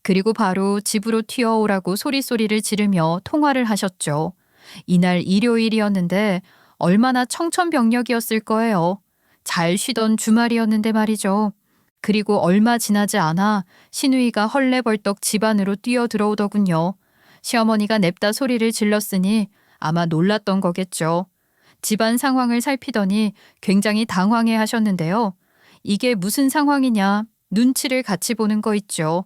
그리고 바로 집으로 튀어오라고 소리소리를 지르며 통화를 하셨죠. 이날 일요일이었는데 얼마나 청천벽력이었을 거예요. 잘 쉬던 주말이었는데 말이죠. 그리고 얼마 지나지 않아 시누이가 헐레벌떡 집 안으로 뛰어 들어오더군요. 시어머니가 냅다 소리를 질렀으니 아마 놀랐던 거겠죠. 집안 상황을 살피더니 굉장히 당황해 하셨는데요. 이게 무슨 상황이냐 눈치를 같이 보는 거 있죠.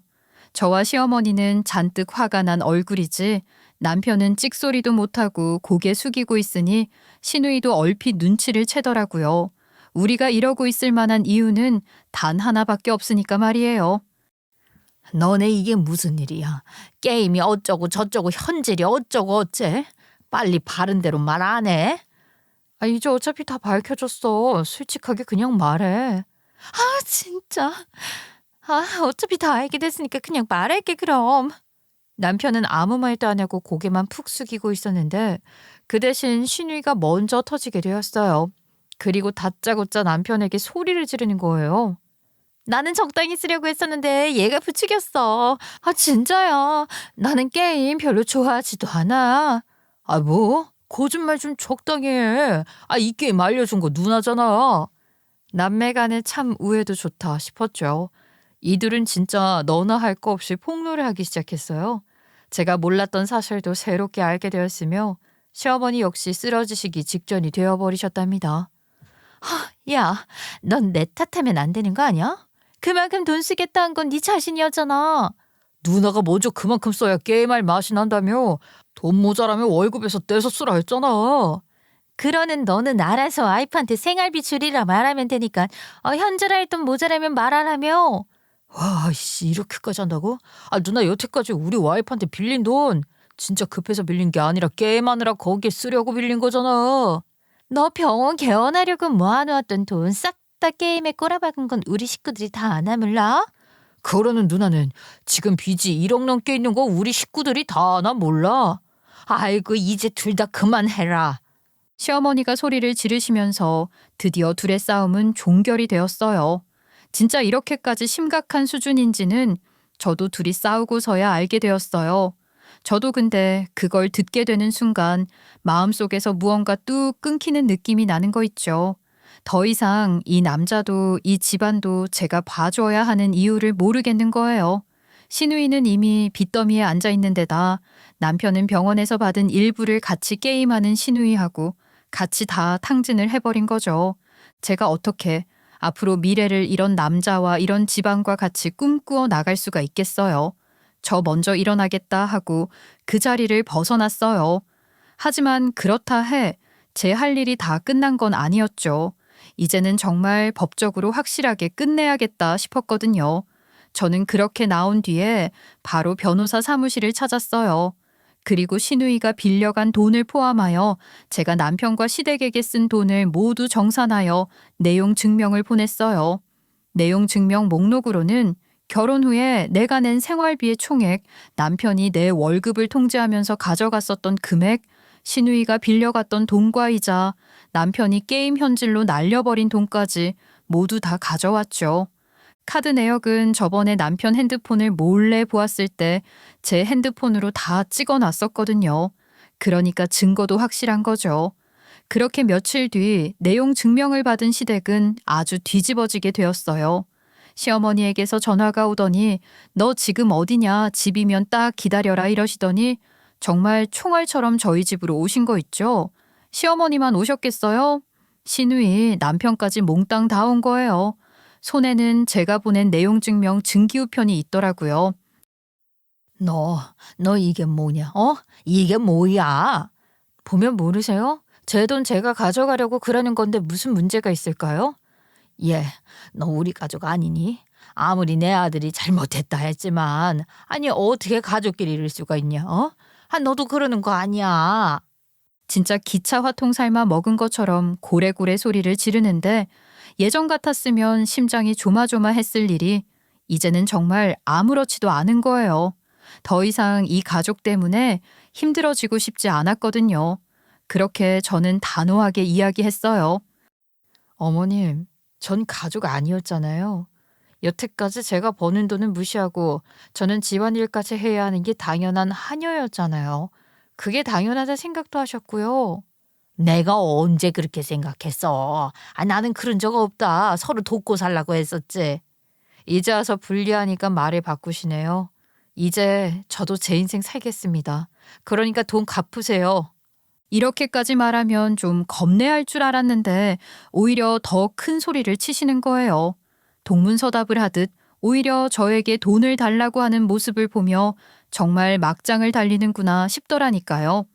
저와 시어머니는 잔뜩 화가 난 얼굴이지 남편은 찍소리도 못하고 고개 숙이고 있으니 시누이도 얼핏 눈치를 채더라고요. 우리가 이러고 있을 만한 이유는 단 하나밖에 없으니까 말이에요. 너네 이게 무슨 일이야? 게임이 어쩌고 저쩌고 현질이 어쩌고 어째? 빨리 바른 대로 말 안 해? 아, 이제 어차피 다 밝혀졌어. 솔직하게 그냥 말해. 아, 진짜. 아, 어차피 다 알게 됐으니까 그냥 말할게 그럼. 남편은 아무 말도 안 하고 고개만 푹 숙이고 있었는데 그 대신 시누이가 먼저 터지게 되었어요. 그리고 다짜고짜 남편에게 소리를 지르는 거예요. 나는 적당히 쓰려고 했었는데 얘가 부추겼어. 아, 진짜야. 나는 게임 별로 좋아하지도 않아. 아, 뭐? 거짓말 좀 적당히 해. 아, 이 게임 알려준 거 누나잖아. 남매 간에 참 우애도 좋다 싶었죠. 이둘은 진짜 너나 할 거 없이 폭로를 하기 시작했어요. 제가 몰랐던 사실도 새롭게 알게 되었으며 시어머니 역시 쓰러지시기 직전이 되어버리셨답니다. 야, 넌 내 탓하면 안 되는 거 아니야? 그만큼 돈 쓰겠다 한 건 네 자신이었잖아. 누나가 먼저 그만큼 써야 게임할 맛이 난다며. 돈 모자라면 월급에서 떼서 쓰라 했잖아. 그러는 너는 알아서 와이프한테 생활비 줄이라 말하면 되니까 현질할 돈 모자라면 말 안 하며. 와, 씨, 이렇게까지 한다고? 아, 누나 여태까지 우리 와이프한테 빌린 돈 진짜 급해서 빌린 게 아니라 게임하느라 거기에 쓰려고 빌린 거잖아. 너 병원 개원하려고 모아놓았던 돈 싹 다 게임에 꼬라박은 건 우리 식구들이 다 아나 몰라? 그러는 누나는 지금 빚이 1억 넘게 있는 거 우리 식구들이 다 아나 몰라. 아이고 이제 둘 다 그만해라. 시어머니가 소리를 지르시면서 드디어 둘의 싸움은 종결이 되었어요. 진짜 이렇게까지 심각한 수준인지는 저도 둘이 싸우고서야 알게 되었어요. 저도 근데 그걸 듣게 되는 순간 마음속에서 무언가 뚝 끊기는 느낌이 나는 거 있죠. 더 이상 이 남자도 이 집안도 제가 봐줘야 하는 이유를 모르겠는 거예요. 신우이는 이미 빚더미에 앉아 있는 데다 남편은 병원에서 받은 일부를 같이 게임하는 신우이하고 같이 다 탕진을 해버린 거죠. 제가 어떻게 앞으로 미래를 이런 남자와 이런 집안과 같이 꿈꾸어 나갈 수가 있겠어요. 저 먼저 일어나겠다 하고 그 자리를 벗어났어요. 하지만 그렇다 해 제 할 일이 다 끝난 건 아니었죠. 이제는 정말 법적으로 확실하게 끝내야겠다 싶었거든요. 저는 그렇게 나온 뒤에 바로 변호사 사무실을 찾았어요. 그리고 신우이가 빌려간 돈을 포함하여 제가 남편과 시댁에게 쓴 돈을 모두 정산하여 내용 증명을 보냈어요. 내용 증명 목록으로는 결혼 후에 내가 낸 생활비의 총액, 남편이 내 월급을 통제하면서 가져갔었던 금액, 신우이가 빌려갔던 돈과 이자, 남편이 게임 현질로 날려버린 돈까지 모두 다 가져왔죠. 카드 내역은 저번에 남편 핸드폰을 몰래 보았을 때 제 핸드폰으로 다 찍어놨었거든요. 그러니까 증거도 확실한 거죠. 그렇게 며칠 뒤 내용 증명을 받은 시댁은 아주 뒤집어지게 되었어요. 시어머니에게서 전화가 오더니 너 지금 어디냐 집이면 딱 기다려라 이러시더니 정말 총알처럼 저희 집으로 오신 거 있죠. 시어머니만 오셨겠어요? 신우이 남편까지 몽땅 다 온 거예요. 손에는 제가 보낸 내용 증명 증기우편이 있더라고요. 너 이게 뭐냐? 이게 뭐야? 보면 모르세요? 제 돈 제가 가져가려고 그러는 건데 무슨 문제가 있을까요? 너 우리 가족 아니니? 아무리 내 아들이 잘못했다 했지만 아니 어떻게 가족끼리 이럴 수가 있냐? 너도 그러는 거 아니야. 진짜 기차 화통 삶아 먹은 것처럼 고래고래 소리를 지르는데 예전 같았으면 심장이 조마조마했을 일이 이제는 정말 아무렇지도 않은 거예요. 더 이상 이 가족 때문에 힘들어지고 싶지 않았거든요. 그렇게 저는 단호하게 이야기했어요. 어머님, 전 가족 아니었잖아요. 여태까지 제가 버는 돈은 무시하고 저는 집안일까지 해야 하는 게 당연한 하녀였잖아요. 그게 당연하다 생각도 하셨고요. 내가 언제 그렇게 생각했어? 나는 그런 적 없다. 서로 돕고 살라고 했었지. 이제 와서 분리하니까 말을 바꾸시네요. 이제 저도 제 인생 살겠습니다. 그러니까 돈 갚으세요. 이렇게까지 말하면 좀 겁내할 줄 알았는데 오히려 더 큰 소리를 치시는 거예요. 동문서답을 하듯 오히려 저에게 돈을 달라고 하는 모습을 보며 정말 막장을 달리는구나 싶더라니까요.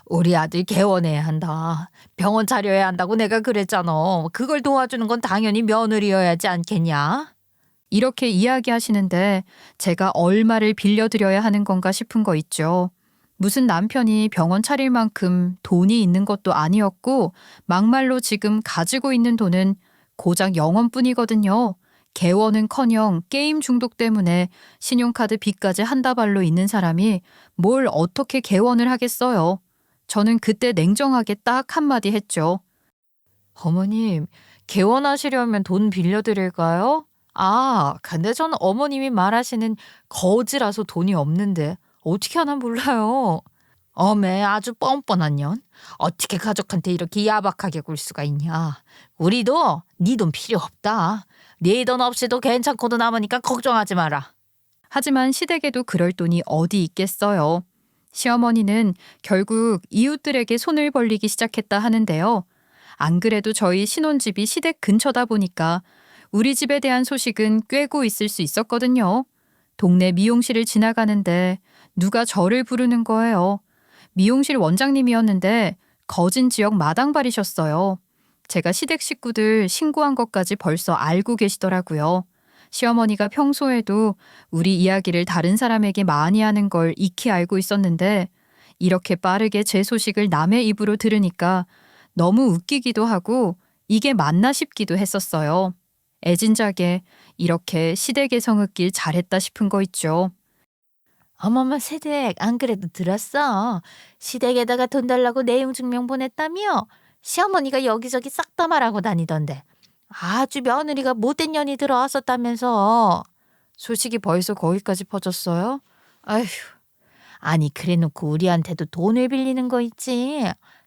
우리 아들 개원해야 한다. 병원 차려야 한다고 내가 그랬잖아. 그걸 도와주는 건 당연히 며느리여야지 않겠냐? 이렇게 이야기하시는데 제가 얼마를 빌려드려야 하는 건가 싶은 거 있죠. 무슨 남편이 병원 차릴 만큼 돈이 있는 것도 아니었고 막말로 지금 가지고 있는 돈은 고작 영원뿐이거든요. 개원은커녕 게임 중독 때문에 신용카드 빚까지 한 다발로 있는 사람이 뭘 어떻게 개원을 하겠어요. 저는 그때 냉정하게 딱 한마디 했죠. 어머님, 개원하시려면 돈 빌려드릴까요? 근데 전 어머님이 말하시는 거지라서 돈이 없는데 어떻게 하나 몰라요. 어메 아주 뻔뻔한 년. 어떻게 가족한테 이렇게 야박하게 굴 수가 있냐. 우리도 네 돈 필요 없다. 네 돈 없이도 괜찮고도 남으니까 걱정하지 마라. 하지만 시댁에도 그럴 돈이 어디 있겠어요. 시어머니는 결국 이웃들에게 손을 벌리기 시작했다 하는데요. 안 그래도 저희 신혼집이 시댁 근처다 보니까 우리 집에 대한 소식은 꿰고 있을 수 있었거든요. 동네 미용실을 지나가는데 누가 저를 부르는 거예요. 미용실 원장님이었는데 거진 지역 마당발이셨어요. 제가 시댁 식구들 신고한 것까지 벌써 알고 계시더라고요. 시어머니가 평소에도 우리 이야기를 다른 사람에게 많이 하는 걸 익히 알고 있었는데 이렇게 빠르게 제 소식을 남의 입으로 들으니까 너무 웃기기도 하고 이게 맞나 싶기도 했었어요. 애진작에 이렇게 시댁의 성을 길 잘했다 싶은 거 있죠. 어머머 세댁 안 그래도 들었어. 시댁에다가 돈 달라고 내용 증명 보냈다며? 시어머니가 여기저기 싹 다 말하고 다니던데. 아주 며느리가 못된 년이 들어왔었다면서. 소식이 벌써 거기까지 퍼졌어요? 아휴, 아니 그래놓고 우리한테도 돈을 빌리는 거 있지.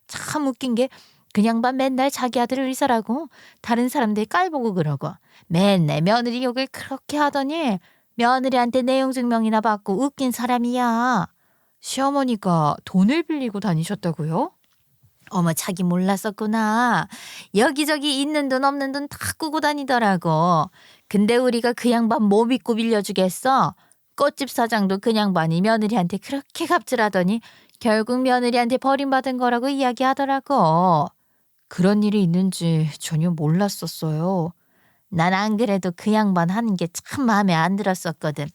참 웃긴 게 그냥 반 맨날 자기 아들 의사라고 다른 사람들 깔보고 그러고 맨날 며느리 욕을 그렇게 하더니 며느리한테 내용 증명이나 받고 웃긴 사람이야. 시어머니가 돈을 빌리고 다니셨다고요? 어머 자기 몰랐었구나. 여기저기 있는 돈 없는 돈 다 꾸고 다니더라고. 근데 우리가 그 양반 뭐 믿고 빌려주겠어? 꽃집 사장도 그 양반이 며느리한테 그렇게 갑질하더니 결국 며느리한테 버림받은 거라고 이야기하더라고. 그런 일이 있는지 전혀 몰랐었어요. 난 안 그래도 그 양반 하는 게 참 마음에 안 들었었거든.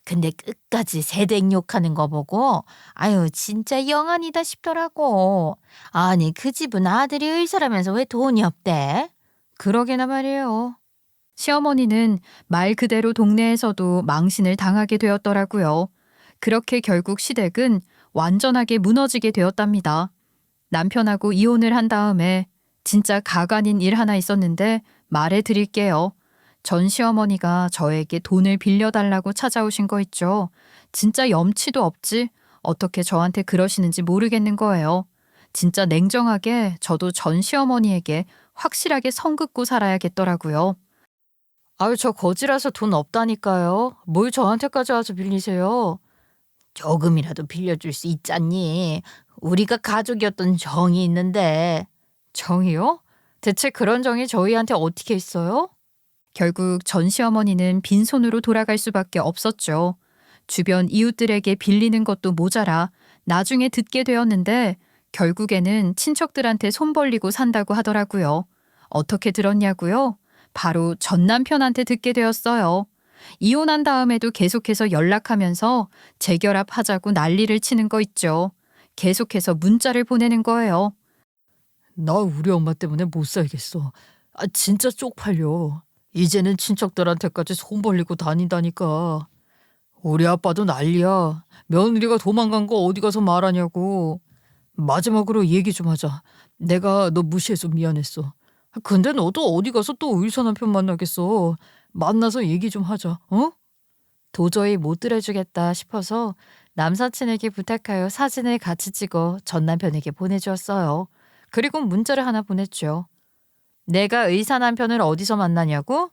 근데 끝까지 세댁 욕하는 거 보고 아유 진짜 영안이다 싶더라고. 아니 그 집은 아들이 의사라면서 왜 돈이 없대? 그러게나 말이에요. 시어머니는 말 그대로 동네에서도 망신을 당하게 되었더라고요. 그렇게 결국 시댁은 완전하게 무너지게 되었답니다. 남편하고 이혼을 한 다음에 진짜 가관인 일 하나 있었는데 말해 드릴게요. 전 시어머니가 저에게 돈을 빌려달라고 찾아오신 거 있죠. 진짜 염치도 없지. 어떻게 저한테 그러시는지 모르겠는 거예요. 진짜 냉정하게 저도 전 시어머니에게 확실하게 선 긋고 살아야겠더라고요. 아유, 저 거지라서 돈 없다니까요. 뭘 저한테까지 와서 빌리세요. 조금이라도 빌려줄 수 있잖니. 우리가 가족이었던 정이 있는데. 정이요? 대체 그런 정이 저희한테 어떻게 있어요? 결국 전 시어머니는 빈손으로 돌아갈 수밖에 없었죠. 주변 이웃들에게 빌리는 것도 모자라 나중에 듣게 되었는데 결국에는 친척들한테 손 벌리고 산다고 하더라고요. 어떻게 들었냐고요? 바로 전 남편한테 듣게 되었어요. 이혼한 다음에도 계속해서 연락하면서 재결합하자고 난리를 치는 거 있죠. 계속해서 문자를 보내는 거예요. 나 우리 엄마 때문에 못 살겠어. 아, 진짜 쪽팔려. 이제는 친척들한테까지 손 벌리고 다닌다니까. 우리 아빠도 난리야. 며느리가 도망간 거 어디 가서 말하냐고. 마지막으로 얘기 좀 하자. 내가 너 무시해서 미안했어. 근데 너도 어디 가서 또 의사 남편 만나겠어. 만나서 얘기 좀 하자. 어? 도저히 못 들어주겠다 싶어서 남사친에게 부탁하여 사진을 같이 찍어 전 남편에게 보내주었어요. 그리고 문자를 하나 보냈죠. 내가 의사 남편을 어디서 만나냐고?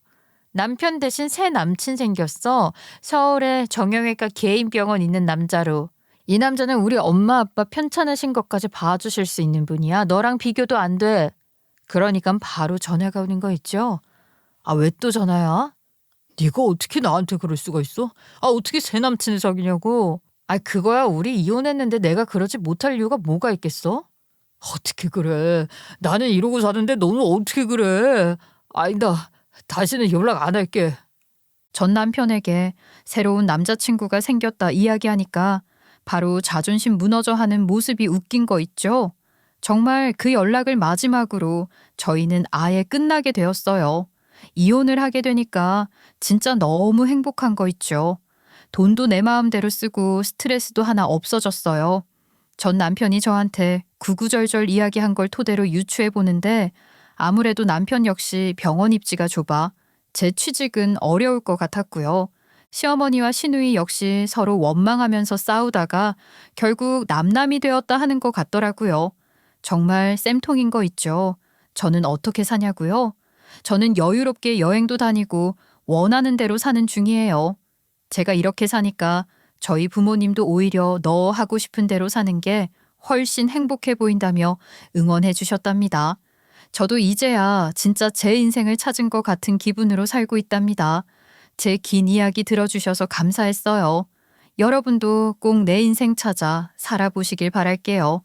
남편 대신 새 남친 생겼어. 서울에 정형외과 개인 병원 있는 남자로. 이 남자는 우리 엄마 아빠 편찮으신 것까지 봐주실 수 있는 분이야. 너랑 비교도 안 돼. 그러니까 바로 전화가 오는 거 있죠. 아, 왜 또 전화야? 네가 어떻게 나한테 그럴 수가 있어? 아, 어떻게 새 남친을 사귀냐고. 아, 그거야 우리 이혼했는데 내가 그러지 못할 이유가 뭐가 있겠어? 어떻게 그래. 나는 이러고 사는데 너는 어떻게 그래. 아니다. 다시는 연락 안 할게. 전 남편에게 새로운 남자친구가 생겼다 이야기하니까 바로 자존심 무너져 하는 모습이 웃긴 거 있죠. 정말 그 연락을 마지막으로 저희는 아예 끝나게 되었어요. 이혼을 하게 되니까 진짜 너무 행복한 거 있죠. 돈도 내 마음대로 쓰고 스트레스도 하나 없어졌어요. 전 남편이 저한테 구구절절 이야기한 걸 토대로 유추해 보는데 아무래도 남편 역시 병원 입지가 좁아 제 취직은 어려울 것 같았고요. 시어머니와 시누이 역시 서로 원망하면서 싸우다가 결국 남남이 되었다 하는 것 같더라고요. 정말 쌤통인 거 있죠. 저는 어떻게 사냐고요? 저는 여유롭게 여행도 다니고 원하는 대로 사는 중이에요. 제가 이렇게 사니까 저희 부모님도 오히려 너 하고 싶은 대로 사는 게 훨씬 행복해 보인다며 응원해 주셨답니다. 저도 이제야 진짜 제 인생을 찾은 것 같은 기분으로 살고 있답니다. 제 긴 이야기 들어주셔서 감사했어요. 여러분도 꼭 내 인생 찾아 살아보시길 바랄게요.